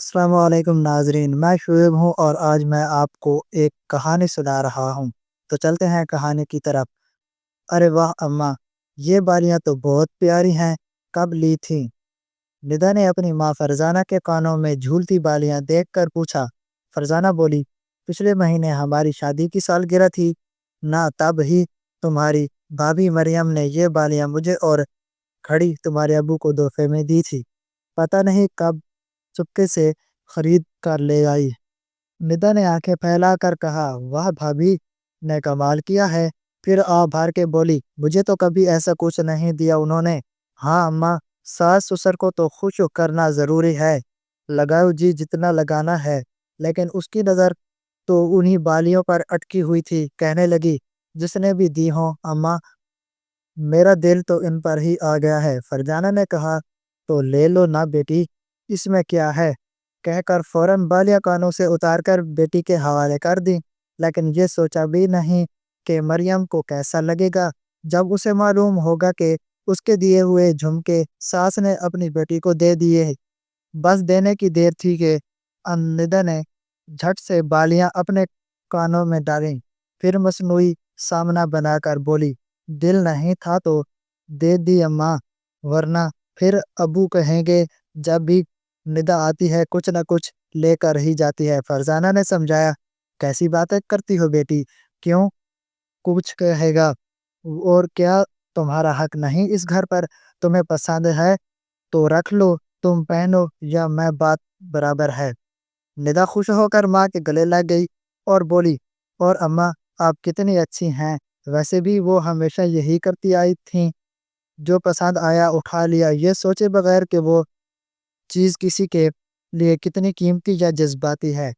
السلام علیکم ناظرین، میں شعیب ہوں اور آج میں آپ کو ایک کہانی سنا رہا ہوں۔ تو چلتے ہیں کہانی کی طرف۔ ارے واہ اماں، یہ بالیاں تو بہت پیاری ہیں، کب لی تھیں؟ ندا نے اپنی ماں فرزانہ کے کانوں میں جھولتی بالیاں دیکھ کر پوچھا۔ فرزانہ بولی، پچھلے مہینے ہماری شادی کی سالگرہ تھی نہ، تب ہی تمہاری بھابھی مریم نے یہ بالیاں مجھے اور کھڑی تمہارے ابو کو تحفے میں دی تھی، پتہ نہیں کب چپکے سے خرید کر لے آئی۔ ندا نے آنکھیں پھیلا کر کہا، واہ بھابھی نے کمال کیا ہے۔ پھر آ بھر کے بولی، مجھے تو کبھی ایسا کچھ نہیں دیا انہوں نے۔ ہاں اماں، ساس سسر کو تو خوش کرنا ضروری ہے، لگاؤ جی جتنا لگانا ہے۔ لیکن اس کی نظر تو انہی بالیوں پر اٹکی ہوئی تھی، کہنے لگی، جس نے بھی دی ہوں اماں، میرا دل تو ان پر ہی آ گیا ہے۔ فرزانہ نے کہا، تو لے لو نا بیٹی، اس میں کیا ہے، کہہ کر فوراً بالیاں کانوں سے اتار کر بیٹی کے حوالے کر دی۔ لیکن یہ سوچا بھی نہیں کہ مریم کو کیسا لگے گا جب اسے معلوم ہوگا کہ اس کے دیے ہوئے جھمکے ساس نے اپنی بیٹی کو دے دیے۔ بس دینے کی دیر تھی کہ ندا نے جھٹ سے بالیاں اپنے کانوں میں ڈالیں، پھر مصنوعی سامنا بنا کر بولی، دل نہیں تھا تو دے دی اماں، ورنہ پھر ابو کہیں گے جب بھی ندا آتی ہے کچھ نہ کچھ لے کر ہی جاتی ہے۔ فرزانہ نے سمجھایا، کیسی باتیں کرتی ہو بیٹی، کیوں کچھ کہے گا؟ اور کیا تمہارا حق نہیں اس گھر پر؟ تمہیں پسند ہے تو رکھ لو، تم پہنو یا میں، بات برابر ہے۔ ندا خوش ہو کر ماں کے گلے لگ گئی اور بولی، اور اماں آپ کتنی اچھی ہیں، ویسے بھی وہ ہمیشہ یہی کرتی آئی تھیں، جو پسند آیا اٹھا لیا، یہ سوچے بغیر کہ وہ چیز کسی کے لیے کتنی قیمتی یا جذباتی ہے۔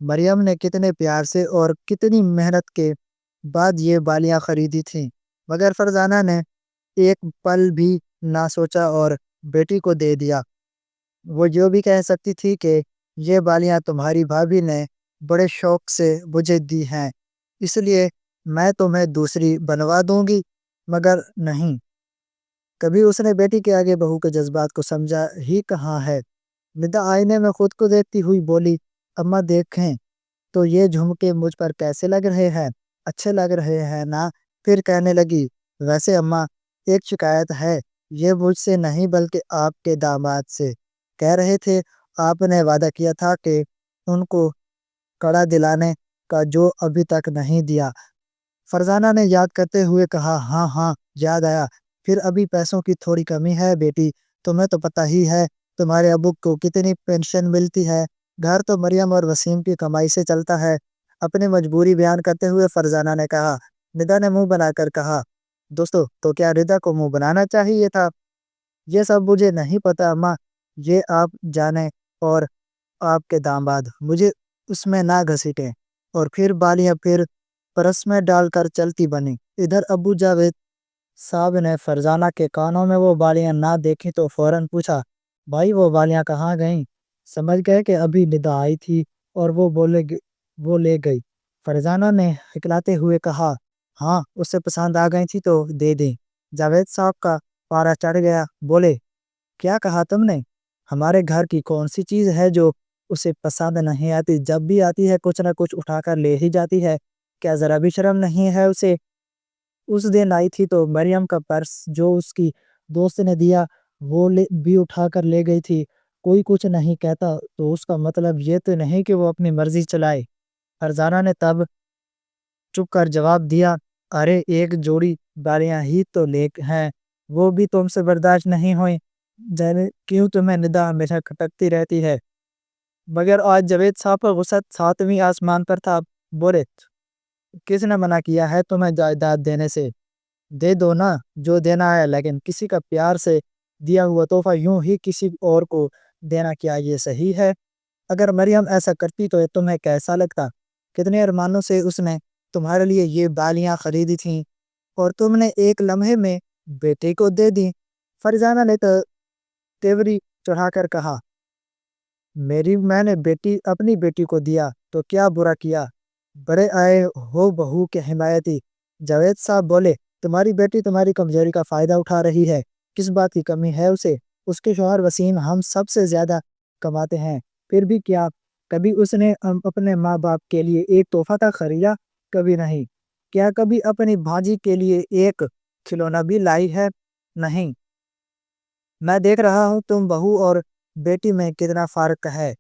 مریم نے کتنے پیار سے اور کتنی محنت کے بعد یہ بالیاں خریدی تھیں، مگر فرزانہ نے ایک پل بھی نہ سوچا اور بیٹی کو دے دیا۔ وہ جو بھی کہہ سکتی تھی کہ یہ بالیاں تمہاری بھابھی نے بڑے شوق سے مجھے دی ہیں، اس لیے میں تمہیں دوسری بنوا دوں گی، مگر نہیں، کبھی اس نے بیٹی کے آگے بہو کے جذبات کو سمجھا ہی کہاں ہے۔ ندا آئینے میں خود کو دیکھتی ہوئی بولی، اماں دیکھیں تو یہ جھمکے مجھ پر کیسے لگ رہے ہیں، اچھے لگ رہے ہیں نا؟ پھر کہنے لگی، ویسے اماں ایک شکایت ہے، یہ مجھ سے نہیں بلکہ آپ کے داماد سے، کہہ رہے تھے آپ نے وعدہ کیا تھا کہ ان کو کڑا دلانے کا، جو ابھی تک نہیں دیا۔ فرزانہ نے یاد کرتے ہوئے کہا، ہاں ہاں یاد آیا، پھر ابھی پیسوں کی تھوڑی کمی ہے بیٹی، تمہیں تو پتہ ہی ہے تمہارے ابو کو کتنی پینشن ملتی ہے، گھر تو مریم اور وسیم کی کمائی سے چلتا ہے۔ اپنی مجبوری بیان کرتے ہوئے فرزانہ نے کہا۔ ندا نے منہ بنا کر کہا، دوستو تو کیا ندا کو منہ بنانا چاہیے تھا؟ یہ سب مجھے نہیں پتا اماں، یہ آپ جانیں اور آپ کے داماد، مجھے اس میں نہ گھسیٹیں۔ اور پھر بالیاں پھر پرس میں ڈال کر چلتی بنی۔ ادھر ابو جاوید صاحب نے فرزانہ کے کانوں میں وہ بالیاں نہ دیکھی تو فوراً پوچھا، بھائی وہ بالیاں کہاں گئیں؟ سمجھ گئے کہ ابھی ندا آئی تھی اور وہ لے گئی۔ فرزانہ نے ہکلاتے ہوئے کہا، ہاں اسے پسند آ گئی تھی تو دے دیں۔ جاوید صاحب کا پارا چڑھ گیا، بولے، کیا کہا تم نے؟ ہمارے گھر کی کون سی چیز ہے جو اسے پسند نہیں آتی؟ جب بھی آتی ہے کچھ نہ کچھ اٹھا کر لے ہی جاتی ہے، کیا ذرا بھی شرم نہیں ہے اسے؟ اس دن آئی تھی تو مریم کا پرس جو اس کی دوست نے دیا وہ بھی اٹھا کر لے گئی تھی، کوئی کچھ نہیں کہتا تو اس کا مطلب یہ تو نہیں کہ وہ اپنی مرضی چلائے۔ فرزانہ نے تب چپ کر جواب دیا، ارے ایک جوڑی بالیاں ہی تو لیک ہیں، وہ بھی تم سے برداشت نہیں ہوئی، کیوں تمہیں ندا ہمیشہ کھٹکتی رہتی ہے؟ مگر آج جاوید صاحب کا غصہ ساتویں آسمان پر تھا، بولے، کس نے منع کیا ہے تمہیں جائیداد دینے سے؟ دے دو نا جو دینا ہے، لیکن کسی کا پیار سے دیا ہوا تحفہ یوں ہی کسی اور کو دینا، کیا یہ صحیح ہے؟ اگر مریم ایسا کرتی تو تمہیں کیسا لگتا؟ کتنے ارمانوں سے اس نے تمہارے لیے یہ بالیاں خریدی تھیں اور تم نے ایک لمحے میں بیٹے کو دے دی۔ فرزانہ نے تو تیوری چڑھا کر کہا، میں نے اپنی بیٹی کو دیا تو کیا برا کیا؟ بڑے آئے ہو بہو کے حمایتی۔ جاوید صاحب بولے، تمہاری بیٹی تمہاری کمزوری کا فائدہ اٹھا رہی ہے، کس بات کی کمی ہے اسے؟ اس کے شوہر وسیم ہم سب سے زیادہ کماتے ہیں، پھر بھی کیا کبھی اس نے اپنے ماں باپ کے لیے ایک تحفہ تک خریدا؟ کبھی نہیں۔ کیا کبھی اپنی بھانجی کے لیے ایک کھلونا بھی لائی ہے؟ نہیں۔ میں دیکھ رہا ہوں تم بہو اور بیٹی میں کتنا فرق ہے۔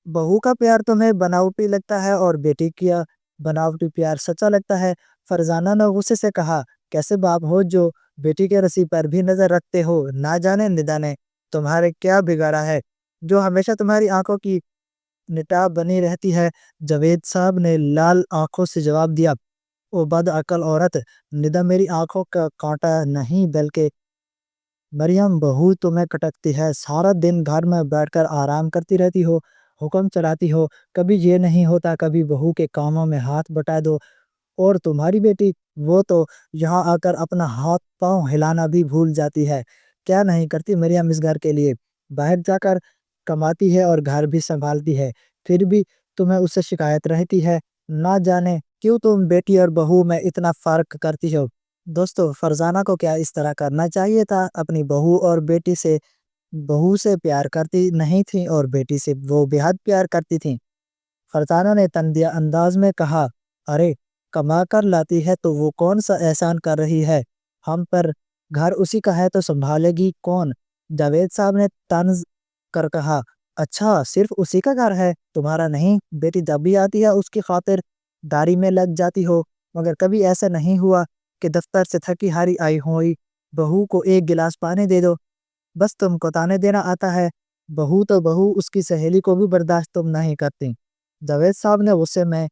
بہو کا پیار تمہیں بناوٹی لگتا ہے اور بیٹی کا بناوٹی پیار سچا لگتا ہے۔ فرزانہ نے غصے سے کہا، کیسے باپ ہو جو بیٹی کے رسی پر بھی نظر رکھتے ہو؟ نہ جانے ندا نے تمہارے کیا بگاڑا ہے جو ہمیشہ تمہاری آنکھوں کی نٹاب بنی رہتی ہے؟ جاوید صاحب نے لال آنکھوں سے جواب دیا، او بد عقل عورت، ندا میری آنکھوں کا کانٹا نہیں بلکہ مریم بہو تمہیں کٹکتی ہے۔ سارا دن گھر میں بیٹھ کر آرام کرتی رہتی ہو، حکم چلاتی ہو، کبھی یہ نہیں ہوتا کبھی بہو کے کاموں میں ہاتھ بٹا دو۔ اور تمہاری بیٹی، وہ تو یہاں آ کر اپنا ہاتھ پاؤں ہلانا بھی بھول جاتی ہے۔ کیا نہیں کرتی مریم اس گھر کے لیے؟ باہر جا کر کماتی ہے اور گھر بھی سنبھالتی ہے، پھر بھی تمہیں اس سے شکایت رہتی ہے۔ نہ جانے کیوں تم بیٹی اور بہو میں اتنا فرق کرتی ہو۔ دوستو، فرزانہ کو کیا اس طرح کرنا چاہیے تھا؟ اپنی بہو سے پیار کرتی نہیں تھی اور بیٹی سے وہ بے حد پیار کرتی تھی۔ فرزانہ نے تندیہ انداز میں کہا، ارے کما کر لاتی ہے تو وہ کون سا احسان کر رہی ہے ہم پر؟ گھر اسی کا ہے تو سنبھالے گی کون؟ جاوید صاحب نے طنز کر کہا، اچھا صرف اسی کا گھر ہے، تمہارا نہیں؟ بیٹی جب بھی آتی ہے اس کی خاطر داری میں لگ جاتی ہو، مگر کبھی ایسا نہیں ہوا کہ دفتر سے تھکی ہاری آئی ہوئی بہو کو ایک گلاس پانی دے دو؟ بس تم کو تانے دینا آتا ہے۔ بہو تو بہو، اس کی سہیلی کو بھی برداشت تم نہیں کرتی۔ جاوید صاحب نے غصے میں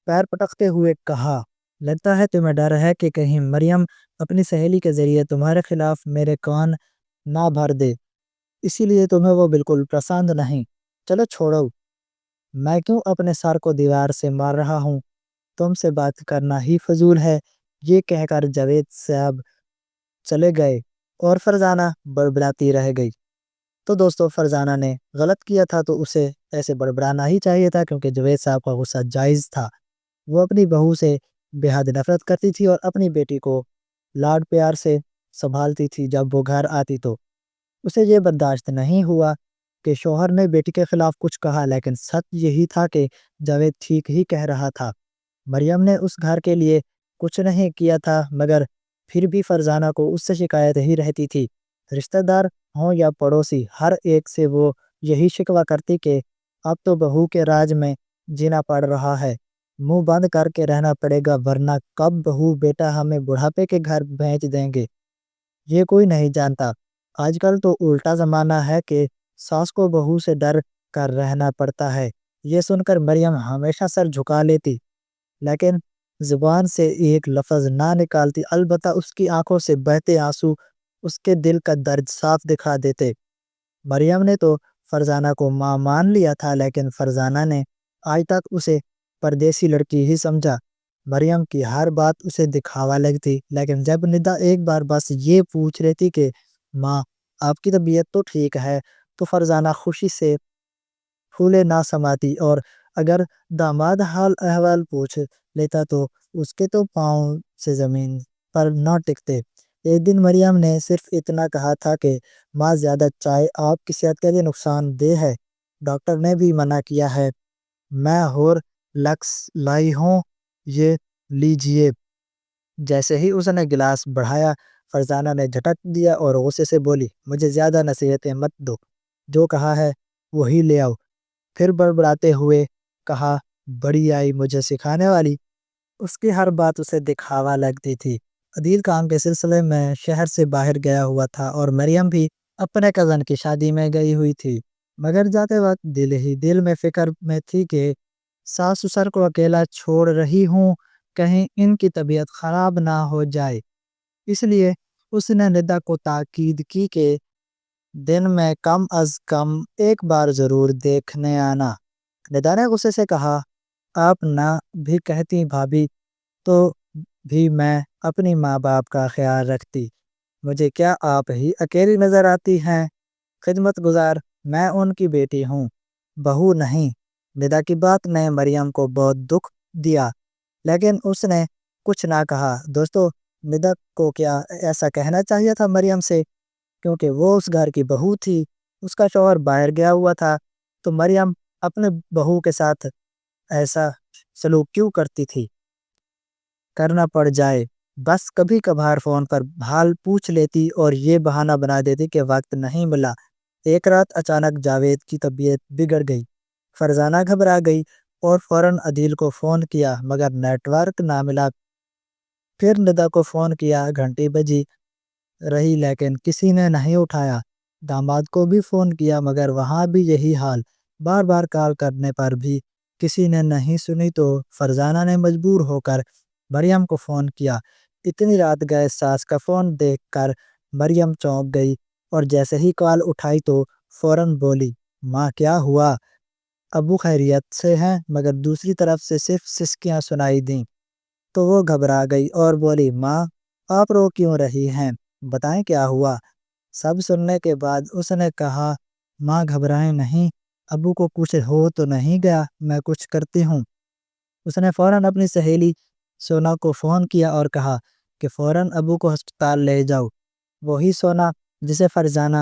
پیر پٹکتے ہوئے کہا، لگتا ہے تمہیں ڈر ہے کہ کہیں مریم اپنی سہیلی کے ذریعے تمہارے خلاف میرے کان نہ بھر دے، اسی لیے تمہیں وہ بالکل پسند نہیں۔ چلو چھوڑو، میں کیوں اپنے سر کو دیوار سے مار رہا ہوں، تم سے بات کرنا ہی فضول ہے۔ یہ کہہ کر جاوید صاحب چلے گئے اور فرزانہ بڑبڑاتی رہ گئی۔ تو دوستو، فرزانہ نے غلط کیا تھا تو اسے ایسے بڑبڑانا ہی چاہیے تھا، کیونکہ جاوید صاحب کا غصہ جائز تھا۔ وہ اپنی بہو سے بے حد نفرت کرتی تھی اور اپنی بیٹی کو لاڈ پیار سے سنبھالتی تھی۔ جب وہ گھر آتی تو اسے یہ برداشت نہیں ہوا کہ شوہر نے بیٹی کے خلاف کچھ کہا، لیکن سچ یہی تھا کہ جاوید ٹھیک ہی کہہ رہا تھا۔ مریم نے اس گھر کے لیے کچھ نہیں کیا تھا، مگر پھر بھی فرزانہ کو اس سے شکایت ہی رہتی تھی۔ رشتہ دار ہوں یا پڑوسی، ہر ایک سے وہ یہی شکوہ کرتی کہ اب تو بہو کے راج میں جینا پڑ رہا ہے، منہ بند کر کے رہنا پڑے گا، ورنہ کب بہو بیٹا ہمیں بڑھاپے کے گھر بھیج دیں گے۔ یہ کوئی نہیں جانتا، آج کل تو الٹا زمانہ ہے کہ ساس کو بہو سے ڈر کر رہنا پڑتا ہے۔ یہ سن کر مریم ہمیشہ سر جھکا لیتی، لیکن زبان سے ایک لفظ نہ نکالتی، البتہ اس کی آنکھوں سے بہتے آنسو اس کے دل کا درد صاف دکھا دیتے۔ مریم نے تو فرزانہ کو ماں مان لیا تھا، لیکن فرزانہ نے آج تک اسے پردیسی لڑکی ہی سمجھا۔ مریم کی ہر بات اسے دکھاوا لگتی، لیکن جب ندا ایک بار بس یہ پوچھ لیتی کہ ماں آپ کی طبیعت تو ٹھیک ہے، تو فرزانہ خوشی سے پھولے نہ سماتی، اور اگر داماد حال احوال پوچھ لیتا تو اس کے تو پاؤں سے زمین پر نہ ٹکتے۔ ایک دن مریم نے صرف اتنا کہا تھا کہ ماں زیادہ چائے آپ کی صحت کے لیے نقصان دہ ہے، ڈاکٹر نے بھی منع کیا ہے، میں ہور لکس لائی ہوں، یہ لیجئے۔ جیسے ہی اس نے گلاس بڑھایا، فرزانہ نے جھٹک دیا اور غصے سے بولی، مجھے زیادہ نصیحتیں مت دو، جو کہا ہے وہی لے آؤ۔ پھر بڑبڑاتے ہوئے کہا، بڑی آئی مجھے سکھانے والی۔ اس کی ہر بات اسے دکھاوا لگتی تھی۔ عدیل کام کے سلسلے میں شہر سے باہر گیا ہوا تھا اور مریم بھی اپنے کزن کی شادی میں گئی ہوئی تھی، مگر جاتے وقت دل ہی دل میں فکر میں تھی کہ ساس سسر کو اکیلا چھوڑ رہی ہوں، کہیں ان کی طبیعت خراب نہ ہو جائے۔ اس لیے اس نے ندا کو تاکید کی کہ دن میں کم از کم ایک بار ضرور دیکھنے آنا۔ ندا نے غصے سے کہا، آپ نہ بھی کہتی بھابھی تو بھی میں اپنی ماں باپ کا خیال رکھتی، مجھے کیا آپ ہی اکیلی نظر آتی ہیں؟ خدمت گزار میں ان کی بیٹی ہوں، بہو نہیں۔ ندا کی بات نے مریم کو بہت دکھ دیا، لیکن اس نے کچھ نہ کہا۔ دوستو، ندا کو کیا ایسا کہنا چاہیے تھا مریم سے، کیونکہ وہ اس گھر کی بہو تھی، اس کا شوہر باہر گیا ہوا تھا، تو مریم اپنے بہو کے ساتھ ایسا سلوک کیوں کرتی تھی؟ کرنا پڑ جائے بس کبھی کبھار فون پر حال پوچھ لیتی اور یہ بہانہ بنا دیتی کہ وقت نہیں ملا۔ ایک رات اچانک جاوید کی طبیعت بگڑ گئی۔ فرزانہ گھبرا گئی اور فوراً عدیل کو فون کیا مگر نیٹ ورک نہ ملا۔ پھر ندا کو فون کیا، گھنٹی بجی رہی لیکن کسی نے نہیں اٹھایا۔ داماد کو بھی فون کیا مگر وہاں بھی یہی حال، بار بار کال کرنے پر بھی کسی نے نہیں سنی تو فرزانہ نے مجبور ہو کر مریم کو فون کیا۔ اتنی رات گئے ساس کا فون دیکھ کر مریم چونک گئی اور جیسے ہی کال اٹھائی تو فوراً بولی، ماں کیا ہوا؟ ابو خیریت سے ہیں؟ مگر دوسری طرف سے صرف سسکیاں سنائی دیں تو وہ گھبرا گئی اور بولی، ماں آپ رو کیوں رہی ہیں؟ بتائیں کیا ہوا؟ سب سننے کے بعد اس نے کہا، ماں گھبرائیں نہیں، ابو کو کچھ ہو تو نہیں گیا، میں کچھ کرتی ہوں۔ اس نے فوراً اپنی سہیلی سونا کو فون کیا اور کہا کہ فوراً ابو کو ہسپتال لے جاؤ۔ وہی سونا جسے فرزانہ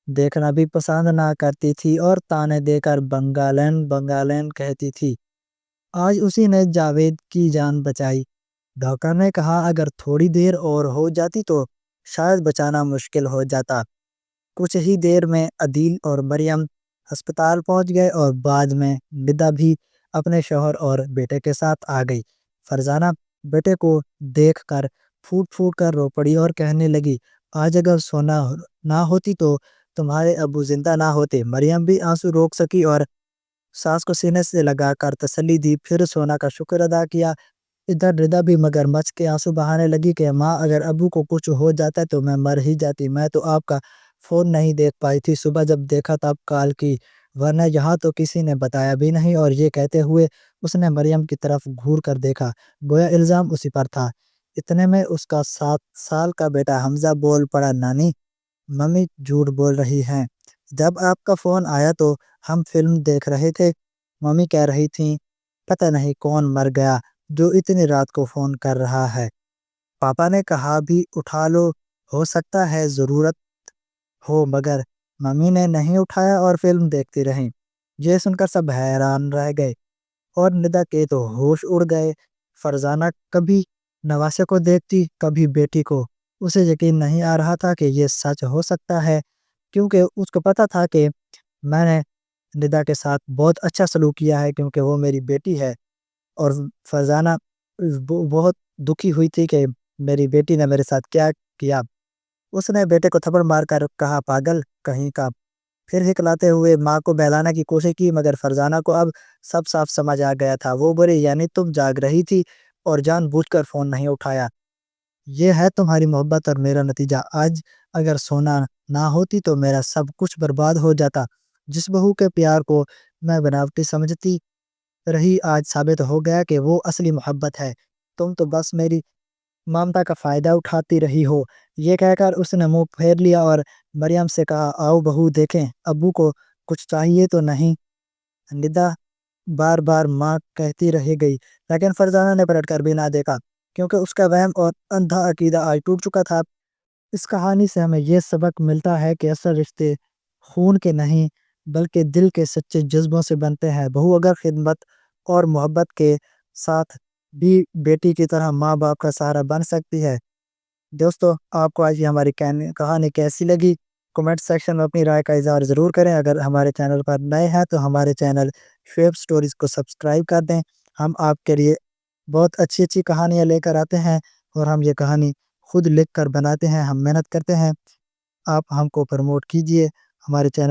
دیکھنا بھی پسند نہ کرتی تھی اور تانے دے کر بنگالین بنگالین کہتی تھی، آج اسی نے جاوید کی جان بچائی۔ ڈاکٹر نے کہا اگر تھوڑی دیر اور ہو جاتی تو شاید بچانا مشکل ہو جاتا۔ کچھ ہی دیر میں عدیل اور مریم ہسپتال پہنچ گئے اور بعد میں ندا بھی اپنے شوہر اور بیٹے کے ساتھ آ گئی۔ فرزانہ بیٹے کو دیکھ کر پھوٹ پھوٹ کر رو پڑی اور کہنے لگی، آج اگر سونا نہ ہوتی تو تمہارے ابو زندہ نہ ہوتے۔ مریم بھی آنسو روک سکی اور ساس کو سینے سے لگا کر تسلی دی، پھر سونا کا شکر ادا کیا۔ ادھر ردا بھی مگر مچ کے آنسو بہانے لگی کہ ماں اگر ابو کو کچھ ہو جاتا تو میں مر ہی جاتی، میں تو آپ کا فون نہیں دیکھ پائی تھی، صبح جب دیکھا تب کال کی، ورنہ یہاں تو کسی نے بتایا بھی نہیں۔ اور یہ کہتے ہوئے اس نے مریم کی طرف گھور کر دیکھا، گویا الزام اسی پر تھا۔ اتنے میں اس کا 7 سال کا بیٹا حمزہ بول پڑا، نانی ممی جھوٹ بول رہی ہیں، جب آپ کا فون آیا تو ہم فلم دیکھ رہے تھے، ممی کہہ رہی تھیں پتہ نہیں کون مر گیا جو اتنی رات کو فون کر رہا ہے۔ پاپا نے کہا بھی اٹھا لو، ہو سکتا ہے ضرورت ہو، مگر ممی نے نہیں اٹھایا اور فلم دیکھتی رہیں۔ یہ سن کر سب حیران رہ گئے اور ندا کے تو ہوش اڑ گئے۔ فرزانہ کبھی نواسے کو دیکھتی کبھی بیٹی کو، اسے یقین نہیں آ رہا تھا کہ یہ سچ ہو سکتا ہے، کیونکہ اس کو پتا تھا کہ میں نے ندا کے ساتھ بہت اچھا سلوک کیا ہے کیونکہ وہ میری بیٹی ہے۔ اور فرزانہ بہت دکھی ہوئی تھی کہ میری بیٹی نے میرے ساتھ کیا کیا۔ اس نے بیٹے کو تھپڑ مار کر کہا، پاگل کہیں کا۔ پھر ہکلاتے ہوئے ماں کو بہلانے کی کوشش کی مگر فرزانہ کو اب سب صاف سمجھ آ گیا تھا۔ وہ بولی، یعنی تم جاگ رہی تھی اور جان بوجھ کر فون نہیں اٹھایا، یہ ہے تمہاری محبت اور میرا نتیجہ۔ آج اگر سونا نہ ہوتی تو میرا سب کچھ برباد ہو جاتا۔ جس بہو کے پیار کو میں بناوٹی سمجھتی رہی آج ثابت ہو گیا کہ وہ اصلی محبت ہے، تم تو بس میری ممتا کا فائدہ اٹھاتی رہی ہو۔ یہ کہہ کر اس نے منہ پھیر لیا اور مریم سے کہا، آؤ بہو دیکھیں ابو کو کچھ چاہیے تو نہیں؟ ندا بار بار ماں کہتی رہ گئی لیکن فرزانہ نے پلٹ کر بھی نہ دیکھا کیونکہ اس کا وہم اور اندھا عقیدہ آج ٹوٹ چکا تھا۔ اس کہانی سے ہمیں یہ سبق ملتا ہے کہ اصل رشتے خون کے نہیں بلکہ دل کے سچے جذبوں سے بنتے ہیں۔ بہو اگر خدمت اور محبت کے ساتھ بھی بیٹی کی طرح ماں باپ کا سہارا بن سکتی ہے۔ دوستو، آپ کو آج یہ ہماری کہانی کیسی لگی؟ کمنٹ سیکشن میں اپنی رائے کا اظہار ضرور کریں۔ اگر ہمارے چینل پر نئے ہیں تو ہمارے چینل شعیب سٹوریز کو سبسکرائب کر دیں۔ ہم آپ کے لیے بہت اچھی اچھی کہانیاں لے کر آتے ہیں اور ہم یہ کہانی خود لکھ کر بناتے ہیں، ہم محنت کرتے ہیں۔ آپ ہم کو پروموٹ کیجئے، ہمارے چینل